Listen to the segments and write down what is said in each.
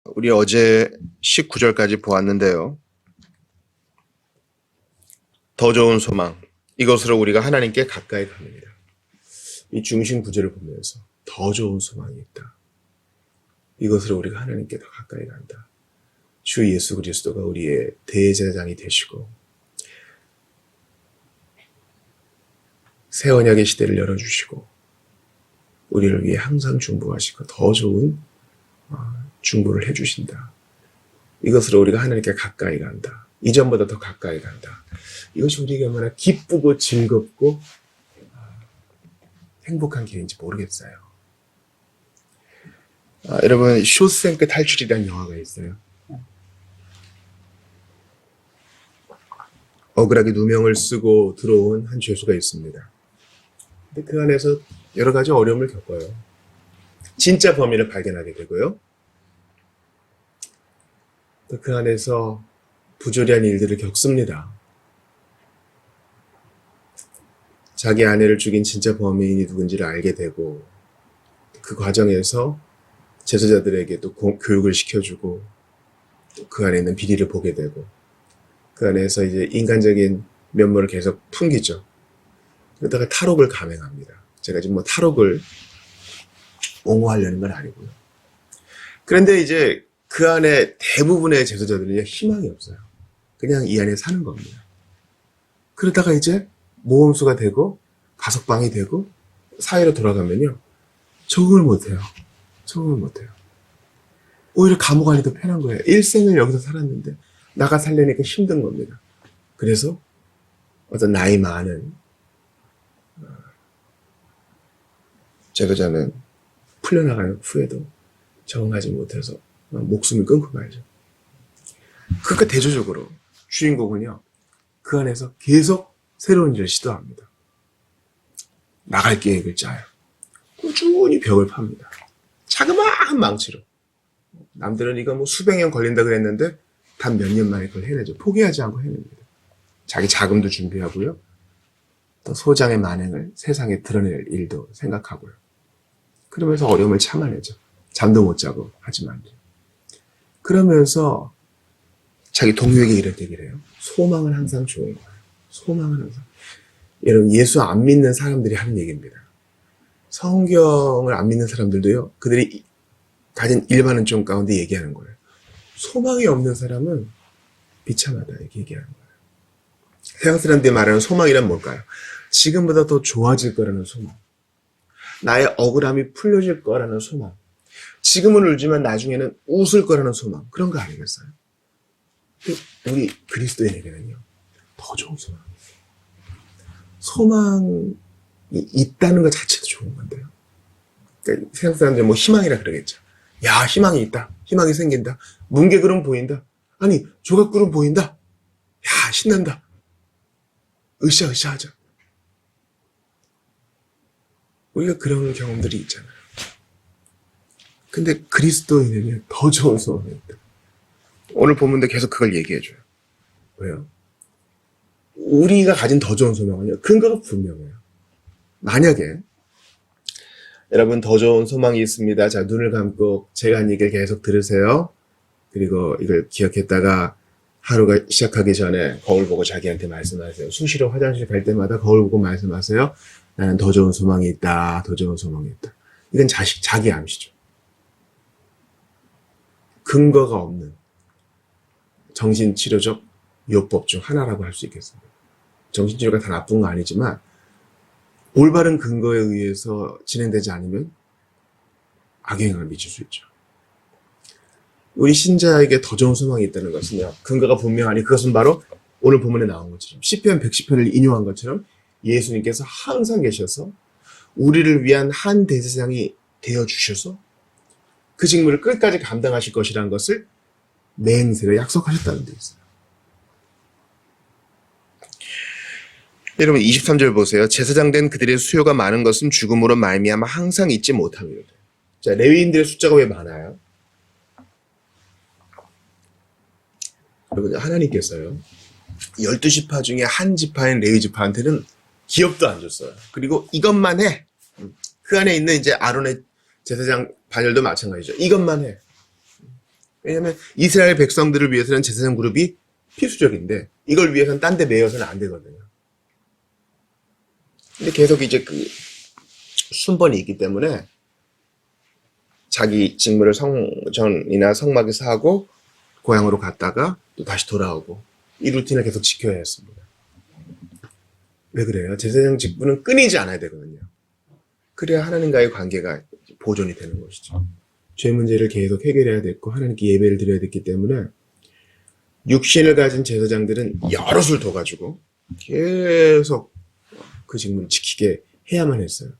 우리 어제 19절까지 보았는데요. 더 좋은 소망, 이것으로 우리가 하나님께 가까이 갑니다. 이 중심 구절을 보면서 더 좋은 소망이 있다. 이것으로 우리가 하나님께 더 가까이 간다. 주 예수 그리스도가 우리의 대제사장이 되시고 새 언약의 시대를 열어주시고 우리를 위해 항상 중보하시고 더 좋은 중보를 해주신다. 이것으로 우리가 하나님께 가까이 간다. 이전보다 더 가까이 간다. 이것이 우리에게 얼마나 기쁘고 즐겁고 행복한 길인지 모르겠어요. 여러분, 쇼생크 탈출이라는 영화가 있어요. 억울하게 누명을 쓰고 들어온 한 죄수가 있습니다. 근데 그 안에서 여러 가지 어려움을 겪어요. 진짜 범인을 발견하게 되고요. 또 그 안에서 부조리한 일들을 겪습니다. 자기 아내를 죽인 진짜 범인이 누군지를 알게 되고 그 과정에서 제소자들에게 또 교육을 시켜주고 또 그 안에 있는 비리를 보게 되고 그 안에서 이제 인간적인 면모를 계속 풍기죠. 그러다가 탈옥을 감행합니다. 제가 지금 탈옥을 옹호하려는 건 아니고요. 그런데 이제 그 안에 대부분의 제소자들은 희망이 없어요. 그냥 이 안에 사는 겁니다. 그러다가 이제 모험수가 되고 가석방이 되고 사회로 돌아가면요. 적응을 못해요. 적응을 못해요. 오히려 감옥 안이 더 편한 거예요. 일생을 여기서 살았는데 나가 살려니까 힘든 겁니다. 그래서 어떤 나이 많은 제도자는 풀려나가는 후에도 적응하지 못해서 목숨을 끊고 말죠. 그러니까 대조적으로 주인공은요. 그 안에서 계속 새로운 일을 시도합니다. 나갈 계획을 짜요. 꾸준히 벽을 팝니다. 자그마한 망치로. 남들은 이거 뭐 수백 년 걸린다 그랬는데 단 몇 년 만에 그걸 해내죠. 포기하지 않고 해냅니다. 자기 자금도 준비하고요. 또 소장의 만행을 세상에 드러낼 일도 생각하고요. 그러면서 어려움을 참아내죠. 잠도 못 자고 하지만. 그러면서 자기 동료에게 이런 얘기를 해요. 소망은 항상 좋은 거예요. 소망은 항상. 여러분, 예수 안 믿는 사람들이 하는 얘기입니다. 성경을 안 믿는 사람들도요. 그들이 가진 일반은총 가운데 얘기하는 거예요. 소망이 없는 사람은 비참하다 이렇게 얘기하는 거예요. 세상 사람들이 말하는 소망이란 뭘까요? 지금보다 더 좋아질 거라는 소망. 나의 억울함이 풀려질 거라는 소망. 지금은 울지만 나중에는 웃을 거라는 소망. 그런 거 아니겠어요? 우리 그리스도인에게는요. 더 좋은 소망이 있어요. 소망이 있다는 것 자체도 좋은 건데요. 그러니까 세상 사람들이 뭐 희망이라 그러겠죠. 야, 희망이 있다. 희망이 생긴다. 뭉게구름 보인다. 아니, 조각구름 보인다. 야, 신난다. 으쌰으쌰하죠. 우리가 그런 경험들이 있잖아요. 근데 그리스도인에게 더 좋은 소망이 있다. 오늘 본문도 계속 그걸 얘기해줘요. 왜요? 우리가 가진 더 좋은 소망은요. 근거가 분명해요. 만약에 여러분 더 좋은 소망이 있습니다. 자, 눈을 감고 제가 한 얘기를 계속 들으세요. 그리고 이걸 기억했다가 하루가 시작하기 전에 거울 보고 자기한테 말씀하세요. 수시로 화장실 갈 때마다 거울 보고 말씀하세요. 나는 더 좋은 소망이 있다. 더 좋은 소망이 있다. 이건 자기 암시죠. 근거가 없는 정신치료적 요법 중 하나라고 할 수 있겠습니다. 정신치료가 다 나쁜 거 아니지만 올바른 근거에 의해서 진행되지 않으면 악영향을 미칠 수 있죠. 우리 신자에게 더 좋은 소망이 있다는 것은요. 근거가 분명하니 그것은 바로 오늘 본문에 나온 것처럼 시편 110편을 인용한 것처럼 예수님께서 항상 계셔서 우리를 위한 한 대제사장이 되어주셔서 그 직무를 끝까지 감당하실 것이라는 것을 맹세로 약속하셨다는 데 있어요. 여러분 23절 보세요. 제사장 된 그들의 수요가 많은 것은 죽음으로 말미암아 항상 잊지 못함이로다. 자, 레위인들의 숫자가 왜 많아요? 여러분 하나님께서요. 12지파 중에 한 지파인 레위 지파한테는 기업도 안 줬어요. 그리고 이것만 해. 그 안에 있는 이제 아론의 제사장 반열도 마찬가지죠. 이것만 해. 왜냐하면 이스라엘 백성들을 위해서는 제사장 그룹이 필수적인데 이걸 위해서는 딴 데 매여서는 안 되거든요. 근데 계속 이제 그 순번이 있기 때문에 자기 직무를 성전이나 성막에서 하고 고향으로 갔다가 또 다시 돌아오고 이 루틴을 계속 지켜야 했습니다. 왜 그래요? 제사장 직분은 끊이지 않아야 되거든요. 그래야 하나님과의 관계가 보존이 되는 것이죠. 죄 문제를 계속 해결해야 됐고 하나님께 예배를 드려야 됐기 때문에 육신을 가진 제사장들은 여럿을 둬가지고 계속 그 직분을 지키게 해야만 했어요.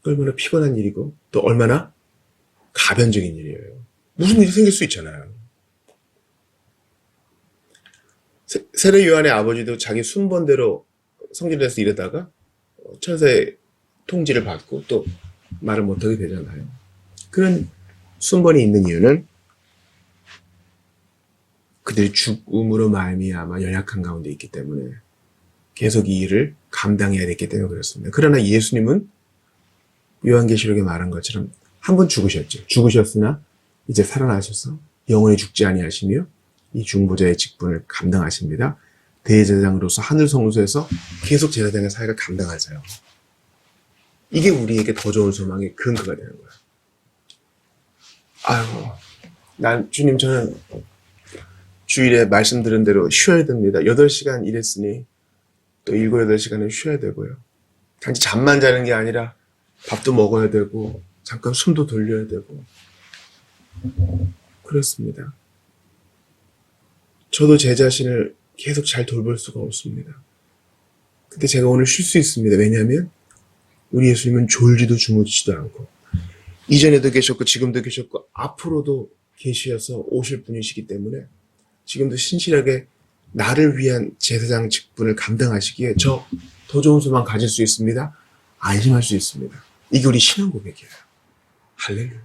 얼마나 피곤한 일이고 또 얼마나 가변적인 일이에요. 무슨 일이 생길 수 있잖아요. 세례 요한의 아버지도 자기 순번대로 성질에서 이러다가 천사의 통지를 받고 또 말을 못하게 되잖아요. 그런 순번이 있는 이유는 그들이 죽음으로 말미암아 연약한 가운데 있기 때문에 계속 이 일을 감당해야 됐기 때문에 그렇습니다. 그러나 예수님은 요한계시록에 말한 것처럼 한 번 죽으셨죠. 죽으셨으나 이제 살아나셔서 영원히 죽지 아니하시며 이 중보자의 직분을 감당하십니다. 대제사장으로서 하늘 성소에서 계속 제사장의 사역을 감당하세요. 이게 우리에게 더 좋은 소망의 근거가 되는 거예요. 아이고, 주님 저는 주일에 말씀드린 대로 쉬어야 됩니다. 8시간 일했으니 또 7, 8시간은 쉬어야 되고요. 단지 잠만 자는 게 아니라 밥도 먹어야 되고 잠깐 숨도 돌려야 되고 그렇습니다. 저도 제 자신을 계속 잘 돌볼 수가 없습니다. 근데 제가 오늘 쉴 수 있습니다. 왜냐하면 우리 예수님은 졸지도 주무시지도 않고 이전에도 계셨고 지금도 계셨고 앞으로도 계시어서 오실 분이시기 때문에 지금도 신실하게 나를 위한 제사장 직분을 감당하시기에 저 더 좋은 소망 가질 수 있습니다. 안심할 수 있습니다. 이게 우리 신앙 고백이에요. 할렐루야.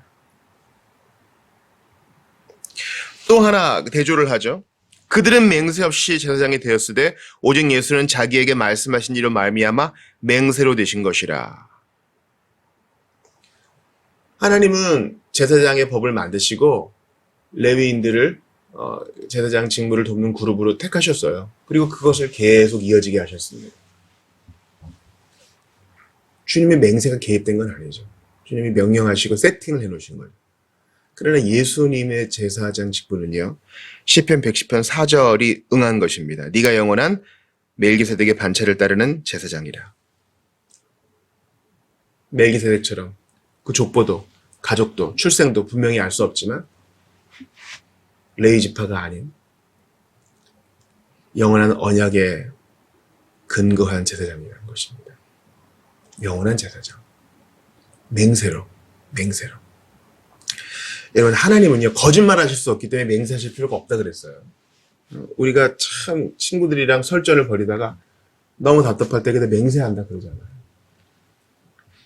또 하나 대조를 하죠. 그들은 맹세 없이 제사장이 되었으되 오직 예수는 자기에게 말씀하신 이로 말미암아 맹세로 되신 것이라. 하나님은 제사장의 법을 만드시고 레위인들을 제사장 직무를 돕는 그룹으로 택하셨어요. 그리고 그것을 계속 이어지게 하셨습니다. 주님의 맹세가 개입된 건 아니죠. 주님이 명령하시고 세팅을 해놓으신 거예요. 그러나 예수님의 제사장 직분은요. 시편 110편 4절이 응한 것입니다. 네가 영원한 멜기세덱의 반차를 따르는 제사장이라. 멜기세덱처럼 그 족보도 가족도 출생도 분명히 알 수 없지만 레위 지파가 아닌 영원한 언약에 근거한 제사장이라는 것입니다. 영원한 제사장. 맹세로. 여러분 하나님은요 거짓말하실 수 없기 때문에 맹세하실 필요가 없다 그랬어요. 우리가 참 친구들이랑 설전을 벌이다가 너무 답답할 때 그때 맹세한다 그러잖아요.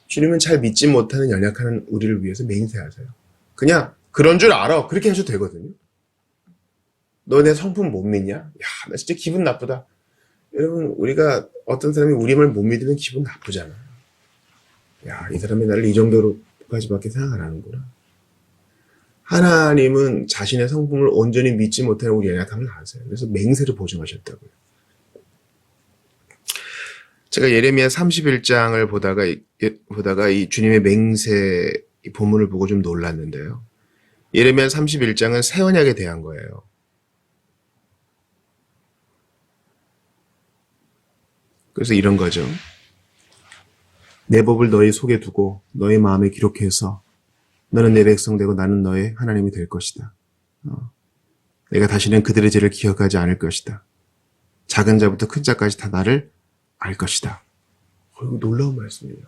주님은 잘 믿지 못하는 연약한 우리를 위해서 맹세하세요. 그냥 그런 줄 알아. 그렇게 하셔도 되거든요. 너 내 성품 못 믿냐? 야, 나 진짜 기분 나쁘다. 여러분 우리가 어떤 사람이 우리 말 못 믿으면 기분 나쁘잖아요. 야, 이 사람이 나를 이 정도로까지밖에 생각 안 하는구나. 하나님은 자신의 성품을 온전히 믿지 못하는 우리 연약함을 아세요. 그래서 맹세를 보증하셨다고요. 제가 예레미야 31장을 보다가 이 주님의 맹세 이 본문을 보고 좀 놀랐는데요. 예레미야 31장은 새 언약에 대한 거예요. 그래서 이런 거죠. 내 법을 너희 속에 두고 너희 마음에 기록해서 너는 내 백성 되고 나는 너의 하나님이 될 것이다. 내가 다시는 그들의 죄를 기억하지 않을 것이다. 작은 자부터 큰 자까지 다 나를 알 것이다. 이거 놀라운 말씀이에요.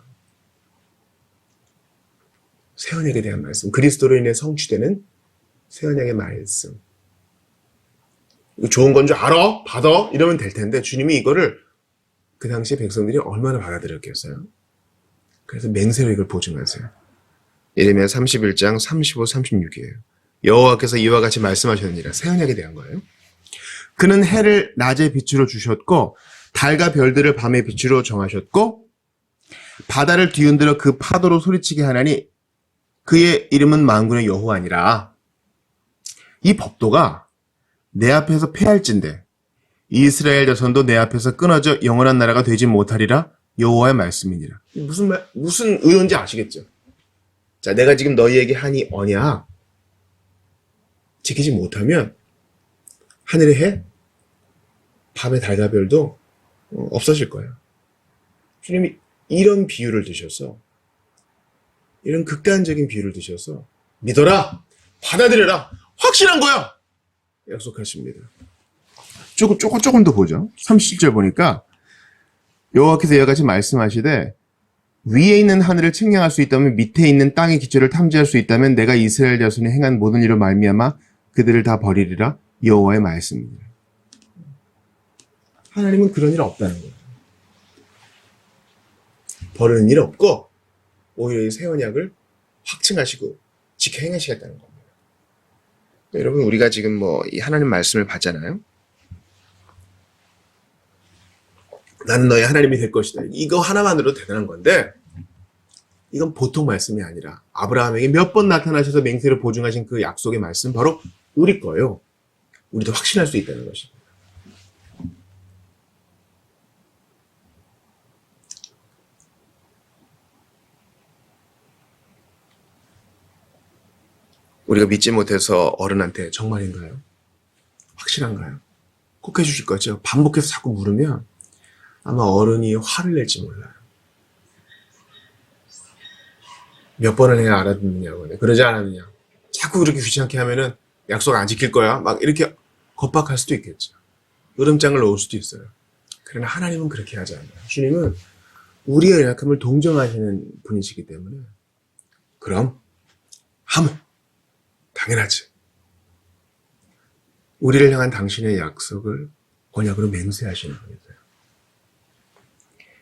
새 언약에 대한 말씀. 그리스도로 인해 성취되는 새 언약의 말씀. 이거 좋은 건 줄 알아? 받아? 이러면 될 텐데 주님이 이거를 그 당시 백성들이 얼마나 받아들였겠어요? 그래서 맹세로 이걸 보증하세요. 예레미야 31장 35, 36이에요. 여호와께서 이와 같이 말씀하셨느니라. 새 언약에 대한 거예요. 그는 해를 낮의 빛으로 주셨고 달과 별들을 밤의 빛으로 정하셨고 바다를 뒤흔들어 그 파도로 소리치게 하나니 그의 이름은 만군의 여호와니라. 이 법도가 내 앞에서 패할진대 이스라엘 자손도 내 앞에서 끊어져 영원한 나라가 되지 못하리라 여호와의 말씀이니라. 무슨 의도인지 아시겠죠? 자, 내가 지금 너희에게 하니 언약 지키지 못하면 하늘의 해, 밤의 달과 별도 없어질 거예요. 주님이 이런 비유를 드셔서, 이런 극단적인 비유를 드셔서 믿어라, 받아들여라, 확실한 거야 약속하십니다. 조금 더 보죠. 37절 보니까 여호와께서 이와 같이 말씀하시되 위에 있는 하늘을 측량할 수 있다면 밑에 있는 땅의 기초를 탐지할 수 있다면 내가 이스라엘 자손이 행한 모든 일을 말미암아 그들을 다 버리리라 여호와의 말씀입니다. 하나님은 그런 일 없다는 거예요. 버리는 일 없고 오히려 이 새 언약을 확증하시고 지켜 행하시겠다는 겁니다. 여러분, 우리가 지금 이 하나님 말씀을 받잖아요. 나는 너의 하나님이 될 것이다. 이거 하나만으로도 대단한 건데 이건 보통 말씀이 아니라 아브라함에게 몇 번 나타나셔서 맹세를 보증하신 그 약속의 말씀 바로 우리 거예요. 우리도 확신할 수 있다는 것입니다. 우리가 믿지 못해서 어른한테 정말인가요? 확실한가요? 꼭 해주실 거죠? 반복해서 자꾸 물으면 아마 어른이 화를 낼지 몰라요. 몇 번을 해야 알아듣느냐고. 그러지 않았느냐. 자꾸 그렇게 귀찮게 하면은 약속 안 지킬 거야. 막 이렇게 겁박할 수도 있겠죠. 으름장을 놓을 수도 있어요. 그러나 하나님은 그렇게 하지 않아요. 주님은 우리의 연약함을 동정하시는 분이시기 때문에 그럼 하모. 당연하지. 우리를 향한 당신의 약속을 언약으로 맹세하시는 분이세요.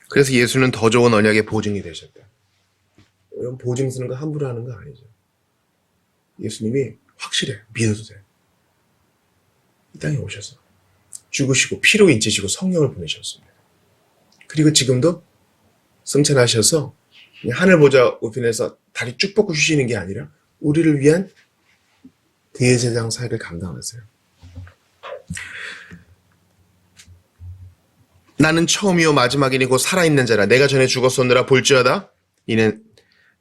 그래서 예수는 더 좋은 언약의 보증이 되셨다. 이런 보증 쓰는 거 함부로 하는 거 아니죠. 예수님이 확실해. 믿어도 돼. 이 땅에 오셔서 죽으시고 피로 인치시고 성령을 보내셨습니다. 그리고 지금도 승천하셔서 하늘 보좌 우편에서 다리 쭉 뻗고 쉬시는 게 아니라 우리를 위한 대제사장 사역을 감당하세요. 나는 처음이요 마지막이니 곧 살아있는 자라. 내가 전에 죽었었느라 볼지어다 이는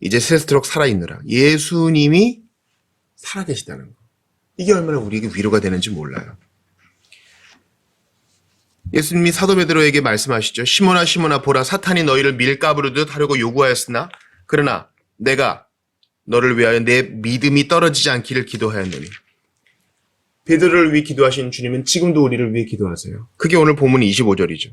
이제 세스토록 살아있느라. 예수님이 살아계시다는 거. 이게 얼마나 우리에게 위로가 되는지 몰라요. 예수님이 사도 베드로에게 말씀하시죠. 시몬아 시몬아 보라 사탄이 너희를 밀가부르듯 하려고 요구하였으나 그러나 내가 너를 위하여 내 믿음이 떨어지지 않기를 기도하였노니. 베드로를 위해 기도하신 주님은 지금도 우리를 위해 기도하세요. 그게 오늘 본문 25절이죠.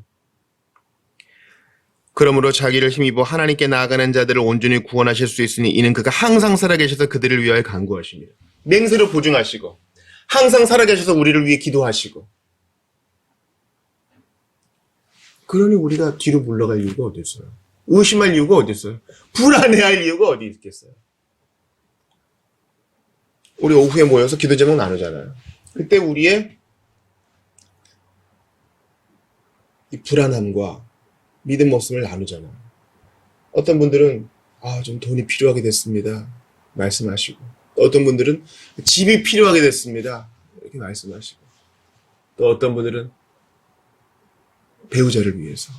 그러므로 자기를 힘입어 하나님께 나아가는 자들을 온전히 구원하실 수 있으니 이는 그가 항상 살아계셔서 그들을 위하여 간구하십니다. 맹세로 보증하시고 항상 살아계셔서 우리를 위해 기도하시고. 그러니 우리가 뒤로 물러갈 이유가 어디 있어요? 의심할 이유가 어디 있어요? 불안해할 이유가 어디 있겠어요? 우리 오후에 모여서 기도 제목 나누잖아요. 그때 우리의 이 불안함과 믿음 모습을 나누잖아요. 어떤 분들은 좀 돈이 필요하게 됐습니다. 말씀하시고, 또 어떤 분들은 집이 필요하게 됐습니다. 이렇게 말씀하시고, 또 어떤 분들은 배우자를 위해서,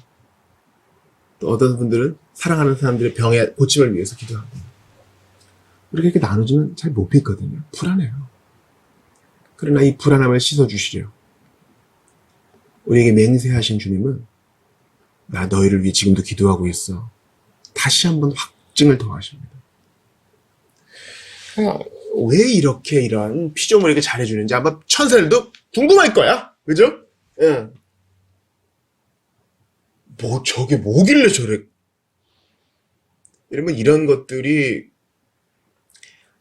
또 어떤 분들은 사랑하는 사람들의 병의 고침을 위해서 기도합니다. 우리가 이렇게 나누지만 잘 못 믿거든요. 불안해요. 그러나 이 불안함을 씻어주시려 우리에게 맹세하신 주님은 나 너희를 위해 지금도 기도하고 있어. 다시 한번 확증을 더하십니다. 왜 이렇게 이런 피조물에게 잘해주는지 아마 천사들도 궁금할 거야. 그죠? 응. 저게 뭐길래 저래. 이러면 이런 것들이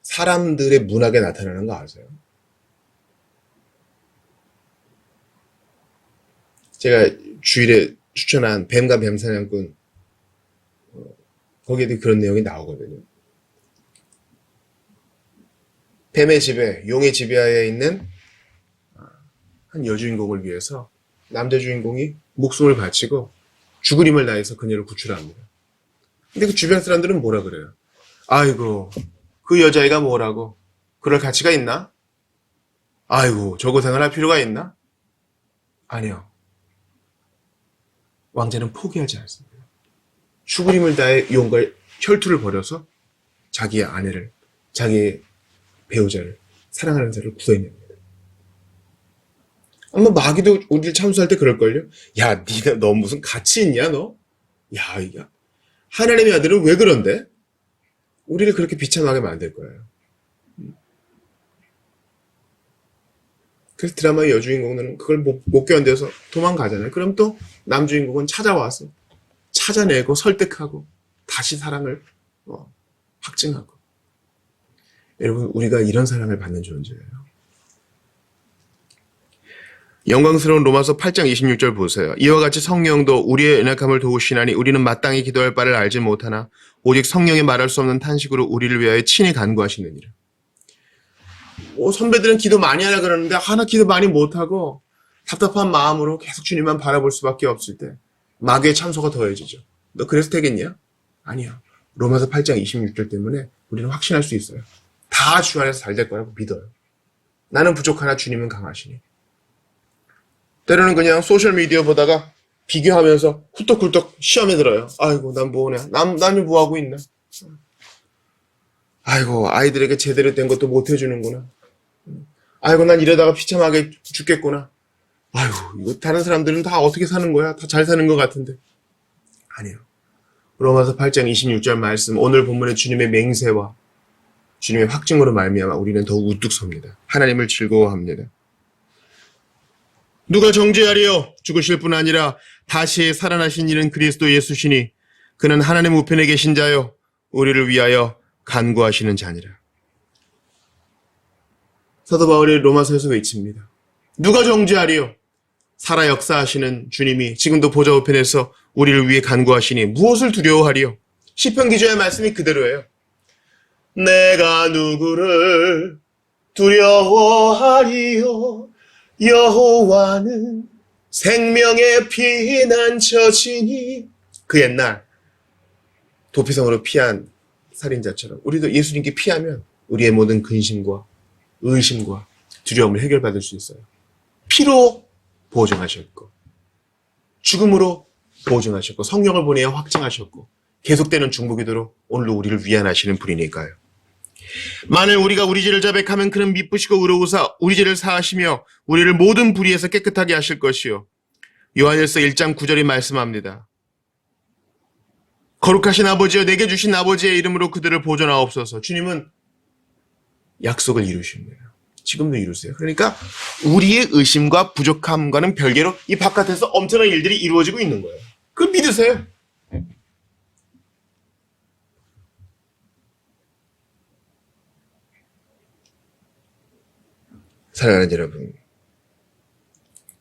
사람들의 문학에 나타나는 거 아세요? 제가 주일에 추천한 뱀과 뱀사냥꾼 거기에도 그런 내용이 나오거든요. 뱀의 지배, 용의 지배하에 있는 한 여주인공을 위해서 남자 주인공이 목숨을 바치고 죽을 힘을 다해서 그녀를 구출합니다. 근데 그 주변 사람들은 뭐라 그래요? 아이고, 그 여자애가 뭐라고? 그럴 가치가 있나? 아이고, 저 고생을 할 필요가 있나? 아니요. 왕자는 포기하지 않습니다. 죽을 힘을 다해 용과 혈투를 벌여서 자기의 아내를, 자기의 배우자를, 사랑하는 자를 구해냅니다. 아마 마귀도 우리를 참수할 때 그럴걸요? 야, 너 무슨 가치 있냐, 너? 야, 하나님의 아들은 왜 그런데? 우리를 그렇게 비참하게 만들 거예요. 그래서 드라마의 여주인공은 그걸 못 견뎌서 도망가잖아요. 그럼 또 남주인공은 찾아와서 찾아내고 설득하고 다시 사랑을 확증하고. 여러분, 우리가 이런 사랑을 받는 존재예요. 영광스러운 로마서 8장 26절 보세요. 이와 같이 성령도 우리의 연약함을 도우시나니 우리는 마땅히 기도할 바를 알지 못하나 오직 성령의 말할 수 없는 탄식으로 우리를 위하여 친히 간구하시느니라. 선배들은 기도 많이 하라 그러는데 하나 기도 많이 못하고 답답한 마음으로 계속 주님만 바라볼 수밖에 없을 때 마귀의 참소가 더해지죠. 너 그래서 되겠냐? 아니요. 로마서 8장 26절 때문에 우리는 확신할 수 있어요. 다 주 안에서 잘 될 거라고 믿어요. 나는 부족하나 주님은 강하시니. 때로는 그냥 소셜미디어 보다가 비교하면서 훌떡훌떡 시험에 들어요. 아이고, 난 뭐냐? 나는 뭐 하고 있나? 아이고, 아이들에게 제대로 된 것도 못 해주는구나. 아이고, 난 이러다가 비참하게 죽겠구나. 아이고, 이거 다른 사람들은 다 어떻게 사는 거야? 다 잘 사는 것 같은데. 아니요. 로마서 8장 26절 말씀, 오늘 본문의 주님의 맹세와 주님의 확증으로 말미암아 우리는 더욱 우뚝 섭니다. 하나님을 즐거워합니다. 누가 정죄하리요? 죽으실 뿐 아니라 다시 살아나신 이는 그리스도 예수시니 그는 하나님 우편에 계신 자요 우리를 위하여 간구하시는 자니라. 사도 바울이 로마서에서 외칩니다. 누가 정죄하리요? 살아 역사하시는 주님이 지금도 보좌 우편에서 우리를 위해 간구하시니 무엇을 두려워하리요? 시편 기자의 말씀이 그대로예요. 내가 누구를 두려워하리요? 여호와는 생명의 피난처지니. 그 옛날 도피성으로 피한 살인자처럼 우리도 예수님께 피하면 우리의 모든 근심과 의심과 두려움을 해결받을 수 있어요. 피로 보증하셨고 죽음으로 보증하셨고 성령을 보내어 확증하셨고 계속되는 중보기도로 오늘도 우리를 위안하시는 분이니까요. 만일 우리가 우리 죄를 자백하면 그는 미쁘시고 의로우사 우리 죄를 사하시며 우리를 모든 불의에서 깨끗하게 하실 것이요. 요한일서 1장 9절이 말씀합니다. 거룩하신 아버지여 내게 주신 아버지의 이름으로 그들을 보존하옵소서. 주님은 약속을 이루십니다. 지금도 이루세요. 그러니까 우리의 의심과 부족함과는 별개로 이 바깥에서 엄청난 일들이 이루어지고 있는 거예요. 그걸 믿으세요. 사랑하는 여러분,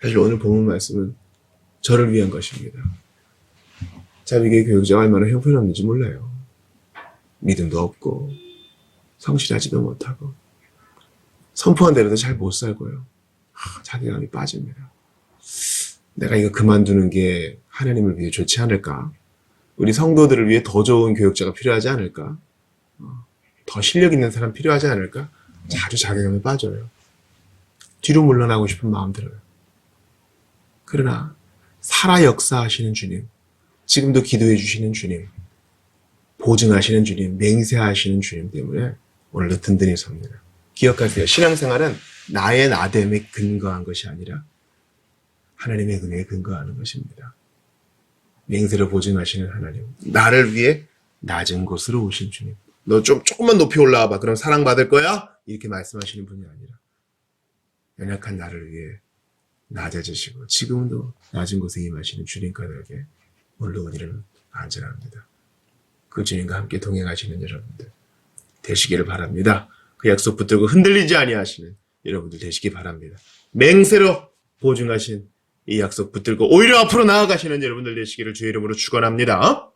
사실 오늘 본문 말씀은 저를 위한 것입니다. 자비교회 교육자가 얼마나 형편없는지 몰라요. 믿음도 없고 성실하지도 못하고 선포한 대로도 잘 못 살고요. 자괴감이 빠집니다. 내가 이거 그만두는 게 하나님을 위해 좋지 않을까? 우리 성도들을 위해 더 좋은 교육자가 필요하지 않을까? 더 실력 있는 사람 필요하지 않을까? 자주 자괴감에 빠져요. 뒤로 물러나고 싶은 마음 들어요. 그러나 살아 역사하시는 주님, 지금도 기도해 주시는 주님, 보증하시는 주님, 맹세하시는 주님 때문에 오늘도 든든히 섭니다. 기억하세요. 신앙생활은 나의 나됨에 근거한 것이 아니라 하나님의 은혜에 근거하는 것입니다. 맹세로 보증하시는 하나님, 나를 위해 낮은 곳으로 오신 주님, 너 조금만 높이 올라와 봐. 그럼 사랑받을 거야? 이렇게 말씀하시는 분이 아니라 연약한 나를 위해 낮아지시고 지금도 낮은 곳에 임하시는 주님과들에게 오늘도 우리는 안전합니다. 그 주님과 함께 동행하시는 여러분들 되시기를 바랍니다. 그 약속 붙들고 흔들리지 아니하시는 여러분들 되시기 바랍니다. 맹세로 보증하신 이 약속 붙들고 오히려 앞으로 나아가시는 여러분들 되시기를 주의 이름으로 축원합니다.